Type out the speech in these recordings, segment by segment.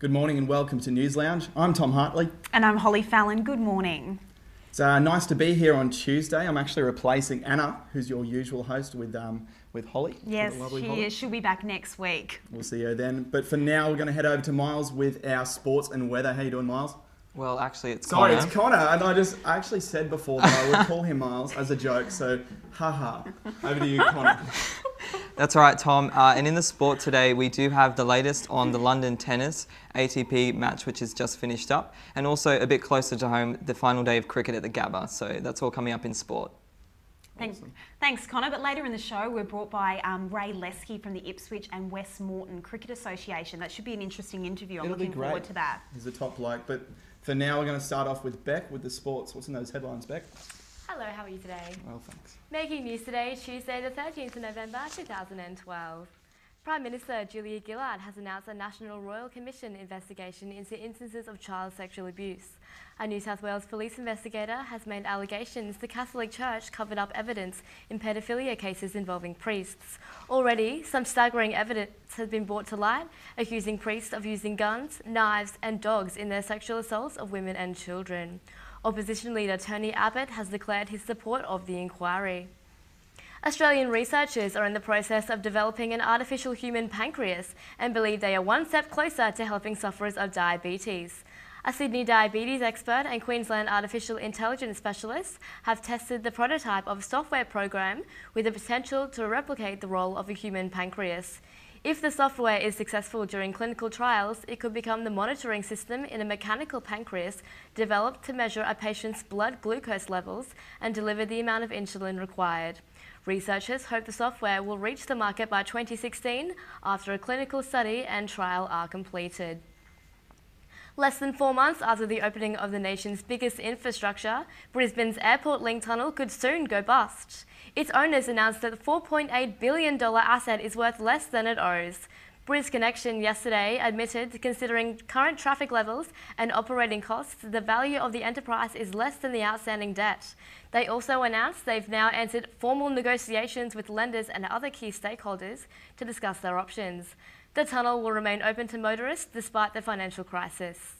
Good morning and welcome to News Lounge. I'm Tom Hartley. And I'm Holly Fallon. Good morning. It's nice to be here on Tuesday. I'm actually replacing Anna, who's your usual host, with Holly. Yes, with she is. She'll be back next week. We'll see her then. But for now, we're going to head over to Miles with our sports and weather. How you doing, Miles? Well, actually, it's Sorry, Connor. it's Connor. And I actually said before that I would call him Miles as a joke. So, haha. Over to you, Connor. That's right, Tom. And in the sport today, we do have the latest on the London tennis ATP match, which is just finished up, and also a bit closer to home, the final day of cricket at the Gabba. So that's all coming up in sport. Thanks, Connor. But later in the show, we're brought by Ray Lesky from the Ipswich and West Moreton Cricket Association. That should be an interesting interview. I'm looking forward to that. He's a top bloke. But for now, we're going to start off with Beck with the sports. What's in those headlines, Beck? Hello, how are you today? Well, thanks. Making news today, Tuesday the 13th of November 2012. Prime Minister Julia Gillard has announced a National Royal Commission investigation into instances of child sexual abuse. A New South Wales police investigator has made allegations the Catholic Church covered up evidence in paedophilia cases involving priests. Already, some staggering evidence has been brought to light, accusing priests of using guns, knives and dogs in their sexual assaults of women and children. Opposition leader Tony Abbott has declared his support of the inquiry. Australian researchers are in the process of developing an artificial human pancreas and believe they are one step closer to helping sufferers of diabetes. A Sydney diabetes expert and Queensland artificial intelligence specialist have tested the prototype of a software program with the potential to replicate the role of a human pancreas. If the software is successful during clinical trials, it could become the monitoring system in a mechanical pancreas developed to measure a patient's blood glucose levels and deliver the amount of insulin required. Researchers hope the software will reach the market by 2016 after a clinical study and trial are completed. Less than 4 months after the opening of the nation's biggest infrastructure, Brisbane's Airport Link tunnel could soon go bust. Its owners announced that the $4.8 billion asset is worth less than it owes. Bris Connection yesterday admitted, considering current traffic levels and operating costs, the value of the enterprise is less than the outstanding debt. They also announced they've now entered formal negotiations with lenders and other key stakeholders to discuss their options. The tunnel will remain open to motorists despite the financial crisis.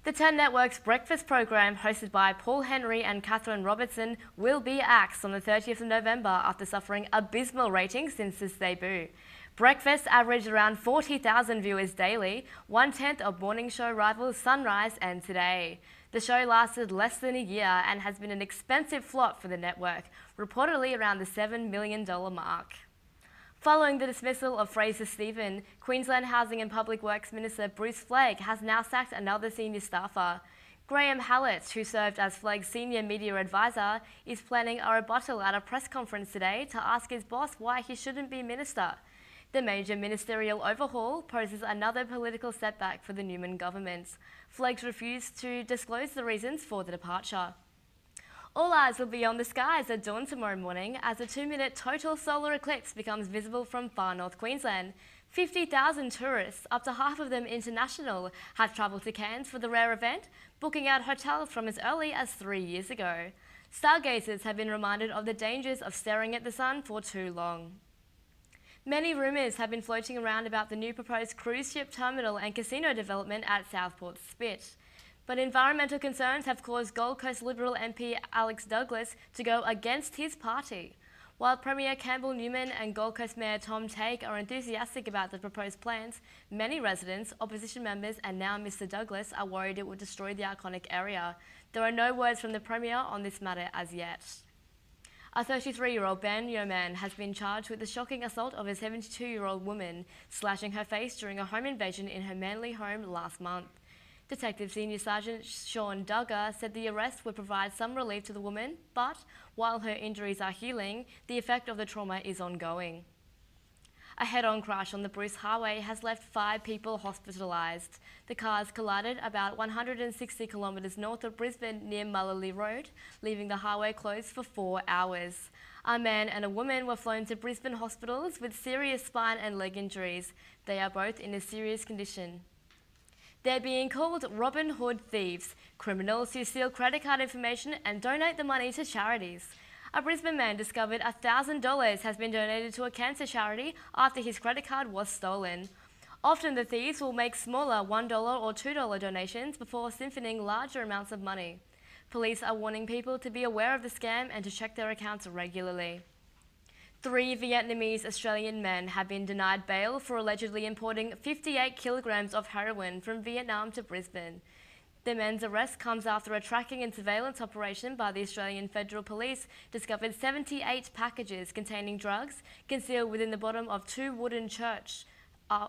The 10 Network's breakfast program, hosted by Paul Henry and Catherine Robertson, will be axed on the 30th of November after suffering abysmal ratings since its debut. Breakfast averaged around 40,000 viewers daily, 1/10 of morning show rivals Sunrise and Today. The show lasted less than a year and has been an expensive flop for the network, reportedly around the $7 million mark. Following the dismissal of Fraser Stephen, Queensland Housing and Public Works Minister Bruce Flegg has now sacked another senior staffer. Graham Hallett, who served as Flegg's senior media advisor, is planning a rebuttal at a press conference today to ask his boss why he shouldn't be minister. The major ministerial overhaul poses another political setback for the Newman government. Flegg refused to disclose the reasons for the departure. All eyes will be on the skies at dawn tomorrow morning as a 2-minute total solar eclipse becomes visible from far north Queensland. 50,000 tourists, up to half of them international, have travelled to Cairns for the rare event, booking out hotels from as early as 3 years ago. Stargazers have been reminded of the dangers of staring at the sun for too long. Many rumours have been floating around about the new proposed cruise ship terminal and casino development at Southport Spit. But environmental concerns have caused Gold Coast Liberal MP Alex Douglas to go against his party. While Premier Campbell Newman and Gold Coast Mayor Tom Take are enthusiastic about the proposed plans, many residents, opposition members and now Mr Douglas are worried it will destroy the iconic area. There are no words from the Premier on this matter as yet. A 33-year-old Ben Yeoman has been charged with the shocking assault of a 72-year-old woman, slashing her face during a home invasion in her Manly home last month. Detective Senior Sergeant Sean Duggar said the arrest would provide some relief to the woman, but while her injuries are healing, the effect of the trauma is ongoing. A head-on crash on the Bruce Highway has left 5 people hospitalised. The cars collided about 160 kilometres north of Brisbane near Mullaly Road, leaving the highway closed for 4 hours. A man and a woman were flown to Brisbane hospitals with serious spine and leg injuries. They are both in a serious condition. They're being called Robin Hood thieves, criminals who steal credit card information and donate the money to charities. A Brisbane man discovered $1,000 has been donated to a cancer charity after his credit card was stolen. Often the thieves will make smaller $1 or $2 donations before siphoning larger amounts of money. Police are warning people to be aware of the scam and to check their accounts regularly. 3 Vietnamese Australian men have been denied bail for allegedly importing 58 kilograms of heroin from Vietnam to Brisbane. The men's arrest comes after a tracking and surveillance operation by the Australian Federal Police discovered 78 packages containing drugs concealed within the bottom of 2 wooden church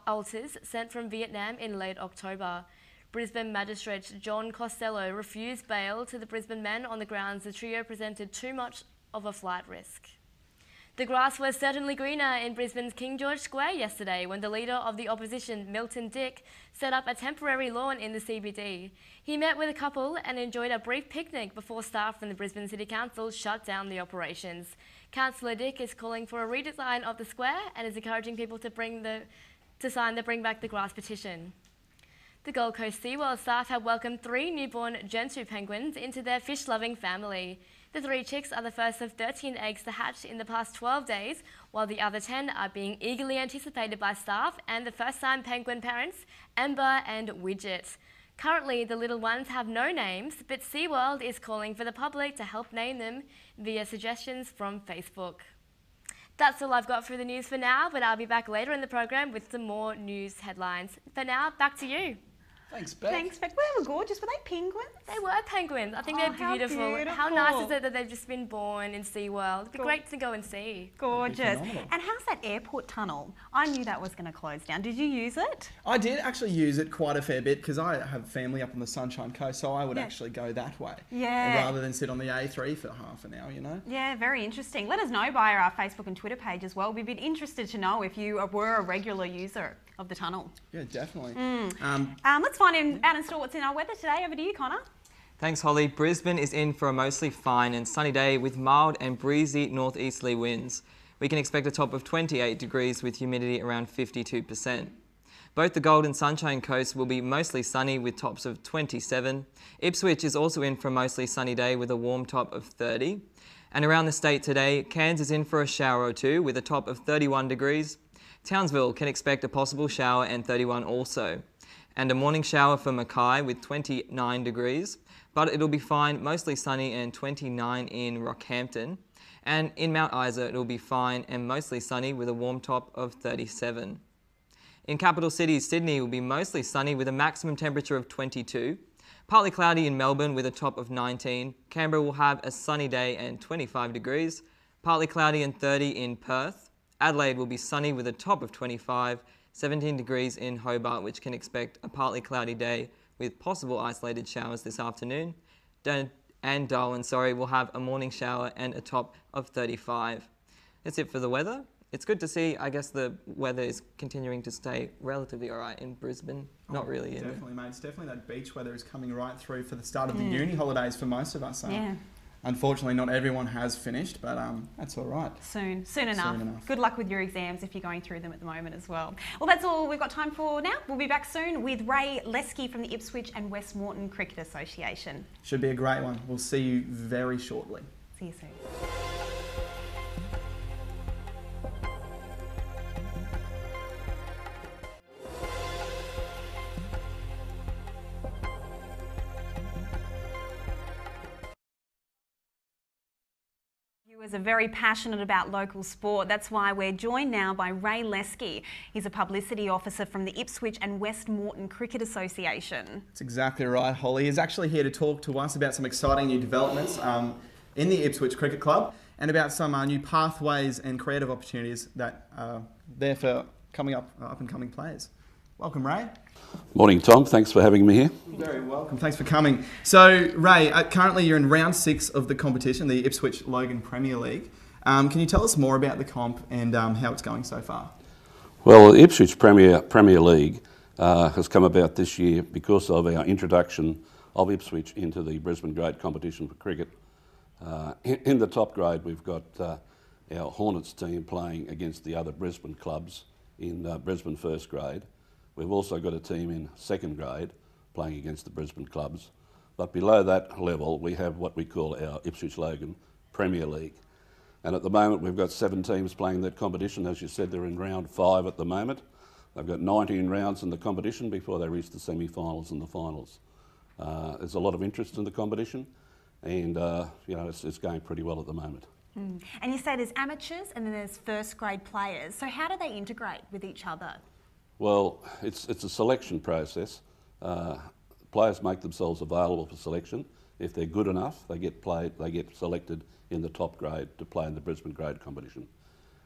altars sent from Vietnam in late October. Brisbane Magistrate John Costello refused bail to the Brisbane men on the grounds the trio presented too much of a flight risk. The grass was certainly greener in Brisbane's King George Square yesterday when the leader of the opposition, Milton Dick, set up a temporary lawn in the CBD. He met with a couple and enjoyed a brief picnic before staff from the Brisbane City Council shut down the operations. Councillor Dick is calling for a redesign of the square and is encouraging people to sign the Bring Back the Grass petition. The Gold Coast SeaWorld staff have welcomed 3 newborn Gentoo penguins into their fish-loving family. The 3 chicks are the first of 13 eggs to hatch in the past 12 days, while the other 10 are being eagerly anticipated by staff and the first-time penguin parents, Ember and Widget. Currently, the little ones have no names, but SeaWorld is calling for the public to help name them via suggestions from Facebook. That's all I've got for the news for now, but I'll be back later in the program with some more news headlines. For now, back to you. Thanks, Beck. Thanks, Beck. Well, they were gorgeous. Were they penguins? They were penguins. I think they're beautiful. How nice is it that they've just been born in SeaWorld? It'd be great to go and see. Gorgeous. And how's that airport tunnel? I knew that was going to close down. Did you use it? I did actually use it quite a fair bit because I have family up on the Sunshine Coast, so I would actually go that way. Yeah. Rather than sit on the A3 for half an hour, you know? Yeah, very interesting. Let us know via our Facebook and Twitter page as well. We'd be interested to know if you were a regular user of the tunnel. Yeah, definitely. Let's find out in store what's in our weather today. Over to you, Connor. Thanks, Holly. Brisbane is in for a mostly fine and sunny day with mild and breezy northeasterly winds. We can expect a top of 28 degrees with humidity around 52%. Both the Gold and Sunshine Coast will be mostly sunny with tops of 27. Ipswich is also in for a mostly sunny day with a warm top of 30. And around the state today, Cairns is in for a shower or two with a top of 31 degrees. Townsville can expect a possible shower and 31 also. And a morning shower for Mackay with 29 degrees, but it'll be fine, mostly sunny and 29 in Rockhampton. And in Mount Isa, it'll be fine and mostly sunny with a warm top of 37. In capital city, Sydney will be mostly sunny with a maximum temperature of 22. Partly cloudy in Melbourne with a top of 19. Canberra will have a sunny day and 25 degrees. Partly cloudy and 30 in Perth. Adelaide will be sunny with a top of 25, 17 degrees in Hobart, which can expect a partly cloudy day with possible isolated showers this afternoon. And Darwin, will have a morning shower and a top of 35. That's it for the weather. It's good to see, I guess the weather is continuing to stay relatively all right in Brisbane. Not really. Definitely, mate. It's definitely that beach weather is coming right through for the start of the uni holidays for most of us. Yeah. Unfortunately, not everyone has finished, but that's all right. Soon enough. Good luck with your exams if you're going through them at the moment as well. Well, that's all we've got time for now. We'll be back soon with Ray Lesky from the Ipswich and West Moreton Cricket Association. Should be a great one. We'll see you very shortly. See you soon. Are very passionate about local sport. That's why we're joined now by Ray Lesky. He's a publicity officer from the Ipswich and West Moreton Cricket Association. That's exactly right, Holly. He's actually here to talk to us about some exciting new developments in the Ipswich Cricket Club and about some new pathways and creative opportunities that are there for up-and-coming players. Welcome, Ray. Morning, Tom. Thanks for having me here. You're very welcome. Thanks for coming. So, Ray, currently you're in round 6 of the competition, the Ipswich Logan Premier League. Can you tell us more about the comp and how it's going so far? Well, the Ipswich Premier League has come about this year because of our introduction of Ipswich into the Brisbane grade competition for cricket. In the top grade, we've got our Hornets team playing against the other Brisbane clubs in Brisbane first grade. We've also got a team in second grade playing against the Brisbane clubs. But below that level, we have what we call our Ipswich Logan Premier League. And at the moment, we've got 7 teams playing that competition. As you said, they're in round 5 at the moment. They've got 19 rounds in the competition before they reach the semi-finals and the finals. There's a lot of interest in the competition, and you know, it's going pretty well at the moment. And you say there's amateurs and then there's first grade players. So how do they integrate with each other? Well, it's a selection process. Players make themselves available for selection. If they're good enough, they get selected in the top grade to play in the Brisbane grade competition.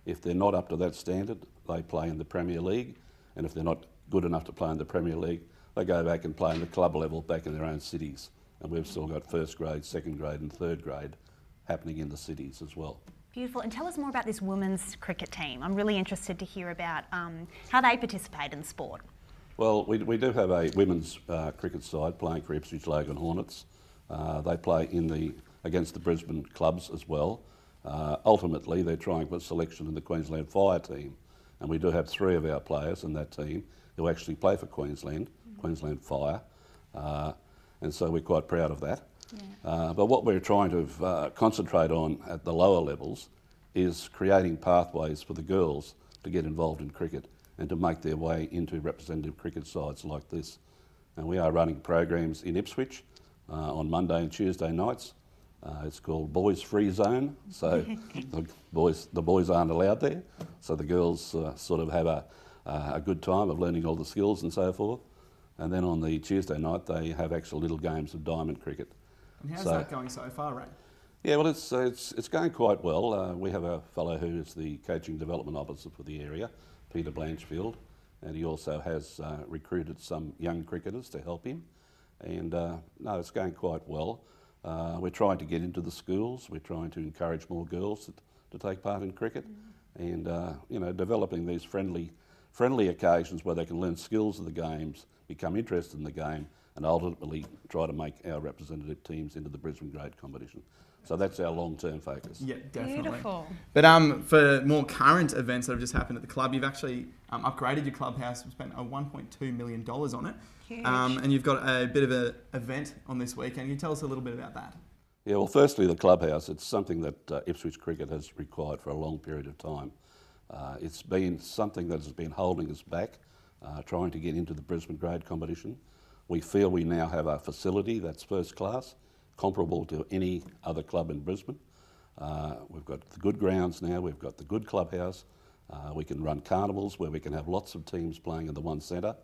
If they're not up to that standard, they play in the Premier League, and if they're not good enough to play in the Premier League, they go back and play in the club level back in their own cities. And we've still got first grade, second grade and third grade happening in the cities as well. Beautiful. And tell us more about this women's cricket team. I'm really interested to hear about how they participate in sport. Well, we do have a women's cricket side playing for Ipswich Logan Hornets. They play against the Brisbane clubs as well. Ultimately, they're trying for selection in the Queensland Fire team. And we do have 3 of our players in that team who actually play for Queensland Fire. And so we're quite proud of that. Yeah. But what we're trying to concentrate on at the lower levels is creating pathways for the girls to get involved in cricket and to make their way into representative cricket sides like this. And we are running programs in Ipswich on Monday and Tuesday nights. It's called Boys Free Zone, so the boys aren't allowed there, so the girls sort of have a good time of learning all the skills and so forth. And then on the Tuesday night they have actual little games of diamond cricket. And how's that going so far, Ray? Yeah, well, it's going quite well. We have a fellow who is the coaching development officer for the area, Peter Blanchfield, and he also has recruited some young cricketers to help him. And no, it's going quite well. We're trying to get into the schools. We're trying to encourage more girls to take part in cricket, and you know, developing these friendly occasions where they can learn skills of the games, become interested in the game, and ultimately try to make our representative teams into the Brisbane grade competition. So that's our long-term focus. Yeah, definitely. Beautiful. But for more current events that have just happened at the club, you've actually upgraded your clubhouse. You've spent $1.2 million on it. Huge. And you've got a bit of an event on this weekend. Can you tell us a little bit about that? Yeah, well, firstly, the clubhouse. It's something that Ipswich cricket has required for a long period of time. It's been something that has been holding us back, trying to get into the Brisbane grade competition. We feel we now have a facility that's first class, comparable to any other club in Brisbane. We've got the good grounds now, we've got the good clubhouse. We can run carnivals where we can have lots of teams playing in the one centre.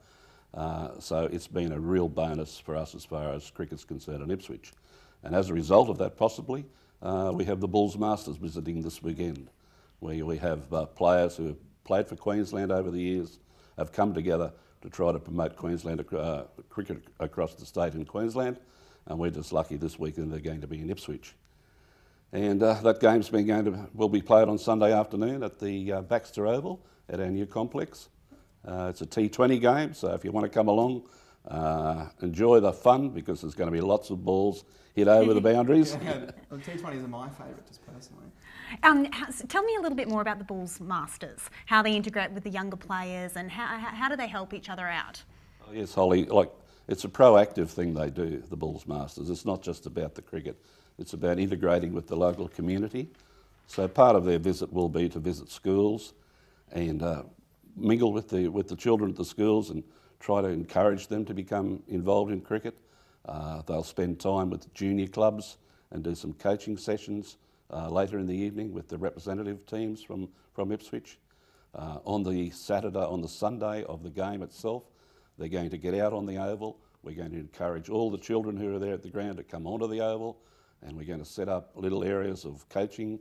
So it's been a real bonus for us as far as cricket's concerned in Ipswich. And as a result of that, possibly, we have the Bulls Masters visiting this weekend, where we have players who have played for Queensland over the years, have come together to try to promote Queensland cricket across the state in Queensland, and we're just lucky this weekend they're going to be in Ipswich. And that game's will be played on Sunday afternoon at the Baxter Oval at our new complex. It's a T20 game, so if you want to come along, enjoy the fun, because there's going to be lots of balls hit over the boundaries. Yeah, the T20s are my favourite, just personally. Tell me a little bit more about the Bulls Masters, how they integrate with the younger players, and how do they help each other out? Oh, yes, Holly, it's a proactive thing they do, the Bulls Masters. It's not just about the cricket, it's about integrating with the local community. So part of their visit will be to visit schools and mingle with the children at the schools and try to encourage them to become involved in cricket. They'll spend time with junior clubs and do some coaching sessions later in the evening with the representative teams from Ipswich. On the Sunday of the game itself, they're going to get out on the oval. We're going to encourage all the children who are there at the ground to come onto the oval, and we're going to set up little areas of coaching,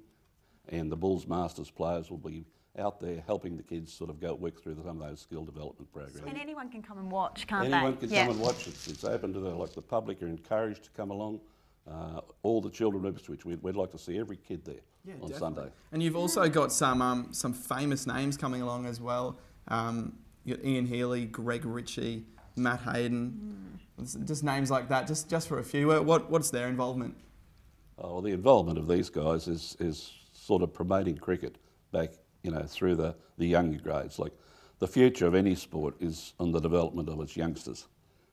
and the Bulls Masters players will be out there helping the kids sort of work through some of those skill development programs. And anyone can come and watch, can't they? Anyone can come and watch it. It's open to the public are encouraged to come along. All the children of Ipswich, we'd like to see every kid there on definitely. Sunday. And you've also got some famous names coming along as well. You've got Ian Healy, Greg Ritchie, Matt Hayden, just names like that, just for a few. What's their involvement? Oh, well, the involvement of these guys is sort of promoting cricket back, through the younger grades. Like, the future of any sport is on the development of its youngsters,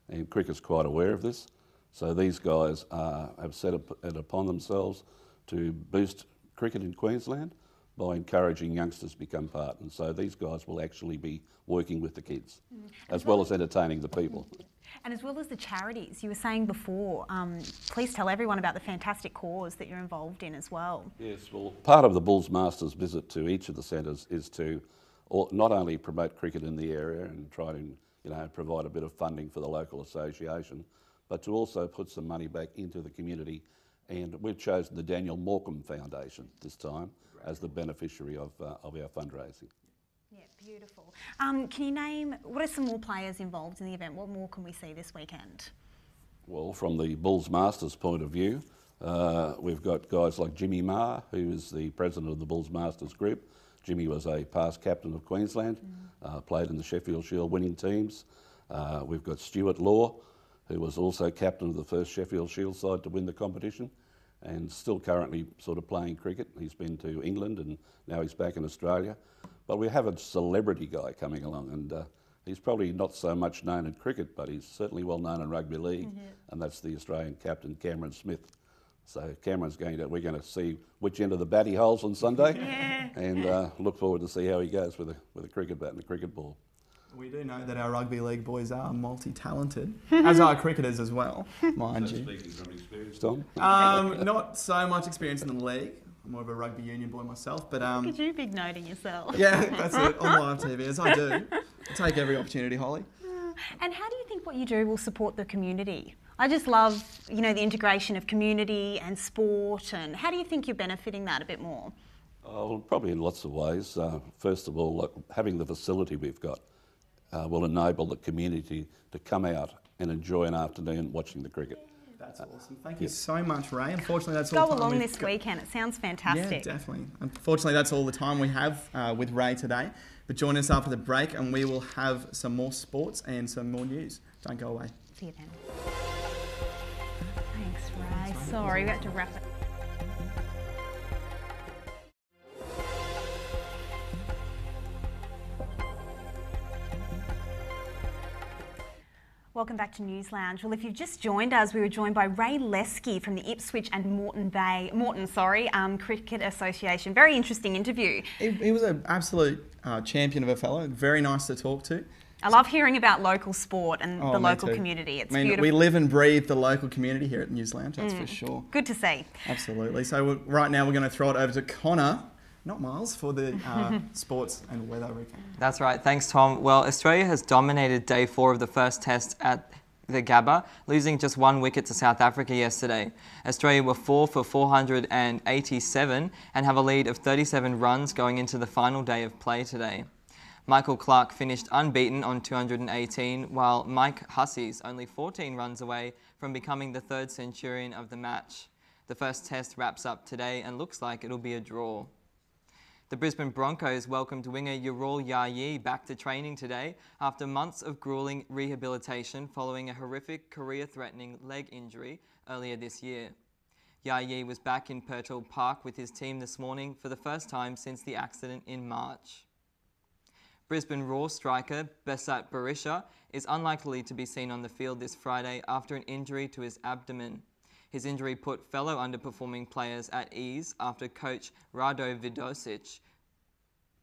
and cricket's quite aware of this. So these guys have set it upon themselves to boost cricket in Queensland. by encouraging youngsters to become part. And so these guys will actually be working with the kids, as well as entertaining the people. And as well as the charities, you were saying before, please tell everyone about the fantastic cause that you're involved in as well. Yes, well, part of the Bulls Masters visit to each of the centres is to not only promote cricket in the area and try to provide a bit of funding for the local association, but to also put some money back into the community. And we've chosen the Daniel Morecambe Foundation this time as the beneficiary of our fundraising. Yeah, beautiful. Can you name, what are some more players involved in the event? What more can we see this weekend? Well, from the Bulls Masters point of view, we've got guys like Jimmy Marr, who is the president of the Bulls Masters group. Jimmy was a past captain of Queensland, played in the Sheffield Shield winning teams. We've got Stuart Law, who was also captain of the first Sheffield Shield side to win the competition, and still currently sort of playing cricket. He's been to England and now he's back in Australia. But we have a celebrity guy coming along, and he's probably not so much known in cricket, but he's certainly well known in rugby league, and that's the Australian captain, Cameron Smith. So Cameron's we're going to see which end of the batty holes on Sunday, and look forward to see how he goes with a cricket bat and a cricket ball. We do know that our rugby league boys are multi-talented, as are cricketers as well, mind you. Speaking from experience, Tom? Not so much experience in the league. I'm more of a rugby union boy myself, but Look at you, big noting yourself. yeah, that's it, on live TV, as I do. I take every opportunity, Holly. And how do you think what you do will support the community? I just love, the integration of community and sport, and how do you think you're benefiting that a bit more? Well, probably in lots of ways. First of all, having the facility we've got will enable the community to come out and enjoy an afternoon watching the cricket. That's awesome. Thank you so much, Ray. Unfortunately, that's all the time. Go along this weekend. It sounds fantastic. Yeah, definitely. Unfortunately, that's all the time we have with Ray today. But join us after the break and we will have some more sports and some more news. Don't go away. See you then. Thanks, Ray. Sorry, we have to wrap it. Welcome back to News Lounge. Well, if you've just joined us, we were joined by Ray Lesky from the Ipswich and Moreton Cricket Association. Very interesting interview. He was an absolute champion of a fellow. Very nice to talk to. I love hearing about local sport and the local community. It's beautiful. We live and breathe the local community here at News Lounge, that's for sure. Good to see. Absolutely. So right now we're going to throw it over to Connor. Not Miles, for the sports and weather recap. That's right. Thanks, Tom. Well, Australia has dominated day 4 of the first test at the Gabba, losing just 1 wicket to South Africa yesterday. Australia were 4 for 487 and have a lead of 37 runs going into the final day of play today. Michael Clarke finished unbeaten on 218, while Mike Hussey's only 14 runs away from becoming the 3rd centurion of the match. The first test wraps up today and looks like it'll be a draw. The Brisbane Broncos welcomed winger Ural Yayi back to training today after months of gruelling rehabilitation following a horrific career-threatening leg injury earlier this year. Yayi was back in Purtle Park with his team this morning for the first time since the accident in March. Brisbane Raw striker Besat Berisha is unlikely to be seen on the field this Friday after an injury to his abdomen. His injury put fellow underperforming players at ease after coach Rado Vidosic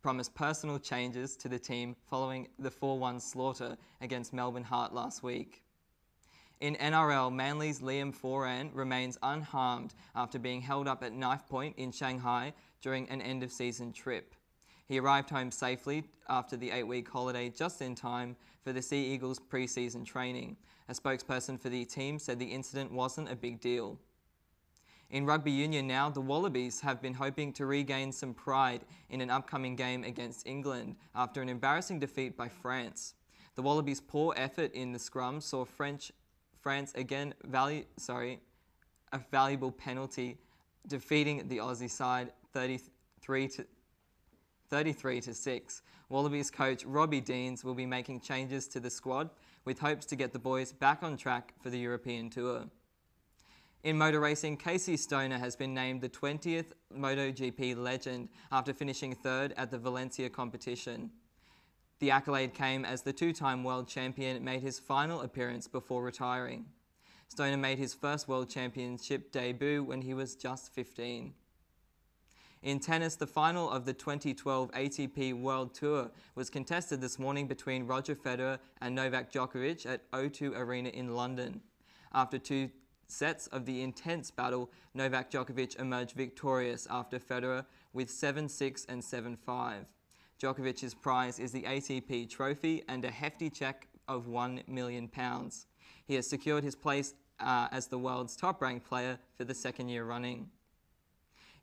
promised personal changes to the team following the 4-1 slaughter against Melbourne Heart last week. In NRL, Manly's Liam Foran remains unharmed after being held up at knife point in Shanghai during an end-of-season trip. He arrived home safely after the 8-week holiday just in time for the Sea Eagles pre-season training. A spokesperson for the team said the incident wasn't a big deal. In rugby union now, the Wallabies have been hoping to regain some pride in an upcoming game against England after an embarrassing defeat by France. The Wallabies' poor effort in the scrum saw France again a valuable penalty, defeating the Aussie side 33-6. Wallabies coach Robbie Deans will be making changes to the squad with hopes to get the boys back on track for the European tour. In motor racing, Casey Stoner has been named the 20th MotoGP legend after finishing 3rd at the Valencia competition. The accolade came as the 2-time world champion made his final appearance before retiring. Stoner made his first world championship debut when he was just 15. In tennis, the final of the 2012 ATP World Tour was contested this morning between Roger Federer and Novak Djokovic at O2 Arena in London. After 2 sets of the intense battle, Novak Djokovic emerged victorious after Federer with 7-6 and 7-5. Djokovic's prize is the ATP trophy and a hefty cheque of £1 million. He has secured his place as the world's top-ranked player for the 2nd year running.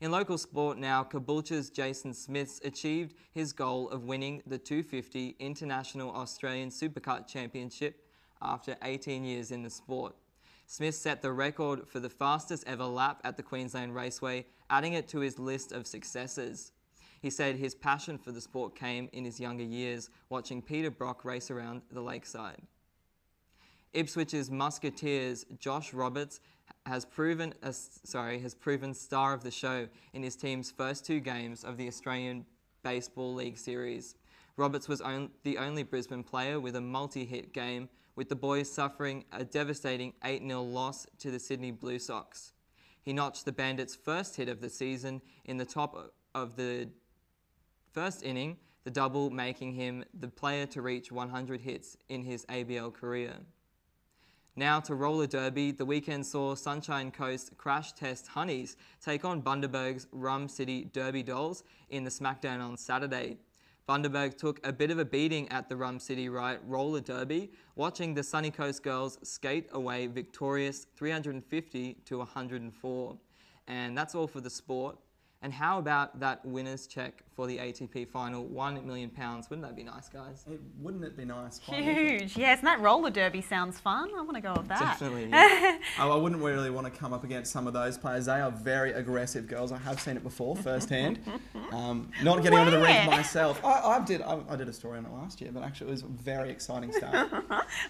In local sport now, Caboolture's Jason Smiths achieved his goal of winning the 250 International Australian Supercut Championship after 18 years in the sport. Smith set the record for the fastest ever lap at the Queensland Raceway, adding it to his list of successes. He said his passion for the sport came in his younger years, watching Peter Brock race around the lakeside. Ipswich's Musketeers' Josh Roberts has proven star of the show in his team's first 2 games of the Australian Baseball League Series. Roberts was the only Brisbane player with a multi-hit game, with the boys suffering a devastating 8-0 loss to the Sydney Blue Sox. He notched the Bandits' first hit of the season in the top of the first inning, the double making him the player to reach 100 hits in his ABL career. Now to roller derby, the weekend saw Sunshine Coast Crash Test Honeys take on Bundaberg's Rum City Derby Dolls in the Smackdown on Saturday. Bundaberg took a bit of a beating at the Rum City roller derby, watching the Sunny Coast girls skate away victorious 350 to 104. And that's all for the sport. And how about that winner's cheque for the ATP final, £1 million? Wouldn't that be nice, guys? Wouldn't it be nice? Huge, yes. And that roller derby sounds fun. I want to go with that. Definitely, yeah. I wouldn't really want to come up against some of those players. They are very aggressive girls. I have seen it before firsthand. Not getting onto the rink myself. I did a story on it last year, but actually it was very exciting stuff.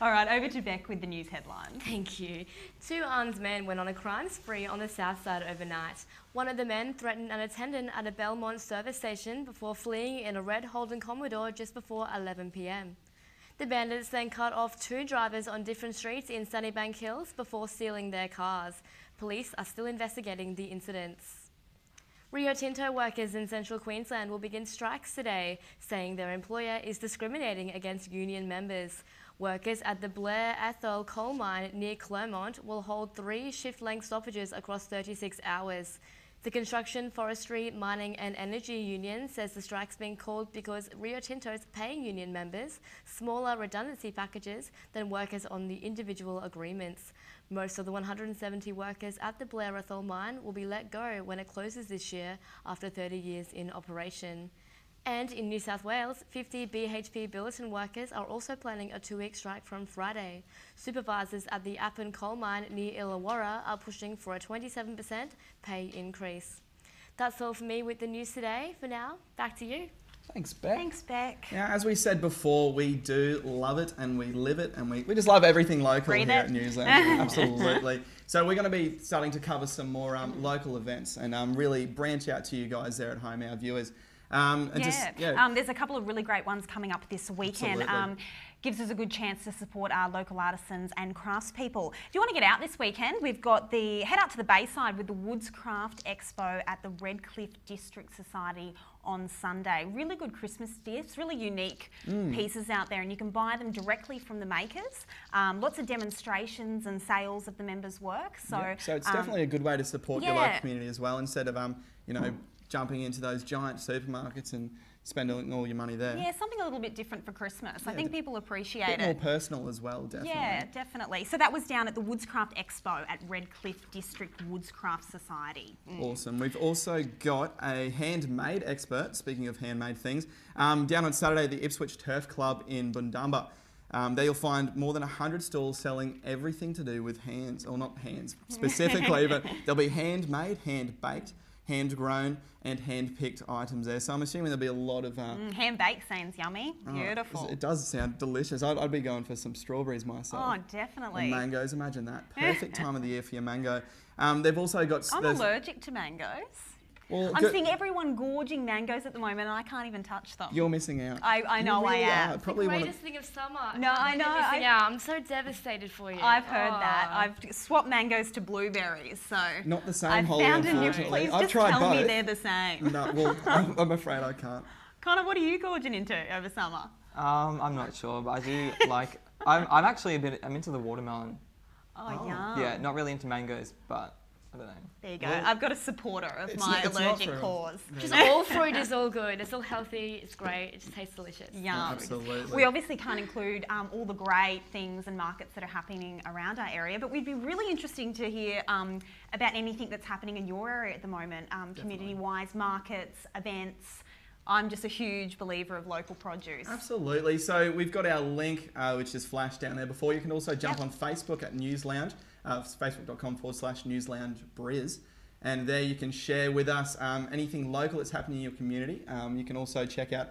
All right, over to Beck with the news headlines. Thank you. 2 armed men went on a crime spree on the south side overnight. One of the men threatened an attendant at a Belmont service station before fleeing in a red Holden Commodore just before 11 p.m. The bandits then cut off 2 drivers on different streets in Sunnybank Hills before stealing their cars. Police are still investigating the incidents. Rio Tinto workers in central Queensland will begin strikes today, saying their employer is discriminating against union members. Workers at the Blair Athol coal mine near Clermont will hold 3 shift-length stoppages across 36 hours. The Construction, Forestry, Mining and Energy Union says the strike's being called because Rio Tinto is paying union members smaller redundancy packages than workers on the individual agreements. Most of the 170 workers at the Blair Athol mine will be let go when it closes this year after 30 years in operation. And in New South Wales, 50 BHP Billiton workers are also planning a 2-week strike from Friday. Supervisors at the Appin coal mine near Illawarra are pushing for a 27% pay increase. That's all for me with the news today. For now, back to you. Thanks, Beck. Thanks, Beck. Yeah, as we said before, we do love it and we live it and we just love everything local Breathe here it. at Newsland. Absolutely. So we're going to be starting to cover some more local events and really branch out to you guys there at home, our viewers. There's a couple of really great ones coming up this weekend. Absolutely. Gives us a good chance to support our local artisans and craftspeople. Do you want to get out this weekend? We've got head out to the Bayside with the Woods Craft Expo at the Redcliffe District Society on Sunday. Really good Christmas gifts, really unique pieces out there, and you can buy them directly from the makers. Lots of demonstrations and sales of the members' work. So it's definitely a good way to support your local community as well, instead of jumping into those giant supermarkets and spending all your money there. Yeah, something a little bit different for Christmas. I think people appreciate it. A bit more personal as well, definitely. Yeah, definitely. So that was down at the Woodscraft Expo at Redcliffe District Woodscraft Society. Awesome. We've also got a handmade expert, speaking of handmade things, down on Saturday at the Ipswich Turf Club in Bundamba. There you'll find more than 100 stalls selling everything to do with hands, or not hands specifically, but they'll be handmade, hand-baked, hand-grown and hand-picked items there. So I'm assuming there'll be a lot of... hand-baked sounds yummy. Beautiful. It does sound delicious. I'd be going for some strawberries myself. Oh, definitely. Or mangoes, imagine that. Perfect time of the year for your mango. They've also got... I'm allergic to mangoes. Well, I'm seeing everyone gorging mangoes at the moment and I can't even touch them. You're missing out. I know You really I am. are. It's the Probably one greatest of, thing of summer. No, I know. You're missing out. I'm so devastated for you. I've heard that. Oh. I've swapped mangoes to blueberries, so not the same, I've Holly, found a new. unfortunately. Please I've just tried tell me both. they're the same. No, well, I'm afraid I can't. Connor, what are you gorging into over summer? I'm not sure, but I do like. I'm actually I'm into the watermelon. Oh, yum. Yeah, not really into mangoes, but I don't know. There you go. Well, I've got a supporter of it's my not allergic for- cause. Just all fruit is all good. It's all healthy. It's great. It just tastes delicious. Yum. Absolutely. We obviously can't include all the great things and markets that are happening around our area, but we'd be really interesting to hear about anything that's happening in your area at the moment, community-wise, markets, events. I'm just a huge believer of local produce. Absolutely. So we've got our link, which is flashed down there before. You can also jump on Facebook at News Lounge, facebook.com/newsloungebriz. And there you can share with us anything local that's happening in your community. You can also check out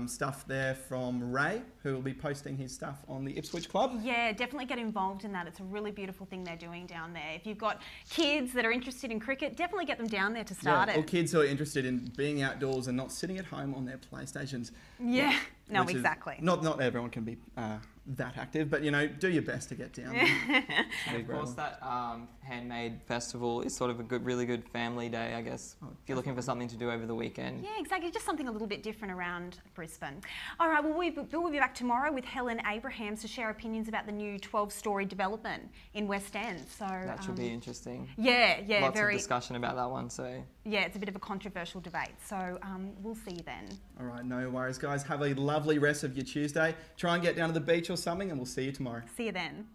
stuff there from Ray, who will be posting his stuff on the Ipswich Club. Yeah, definitely get involved in that. It's a really beautiful thing they're doing down there. If you've got kids that are interested in cricket, definitely get them down there to start Or it. kids who are interested in being outdoors and not sitting at home on their PlayStations. Yeah, no, Which is- exactly. Not everyone can be that active, but you know, do your best to get down there. And of course, that handmade festival is sort of a really good family day, I guess, if you're looking for something to do over the weekend. Yeah, exactly. Just something a little bit different around Brisbane. All right, well, we'll be back tomorrow with Helen Abrahams to share opinions about the new 12-storey development in West End. So That should be interesting. Yeah, Lots very. of discussion about that one, so. Yeah, it's a bit of a controversial debate. So we'll see you then. All right, no worries, guys. Have a lovely rest of your Tuesday. Try and get down to the beach or something, and we'll see you tomorrow. See you then.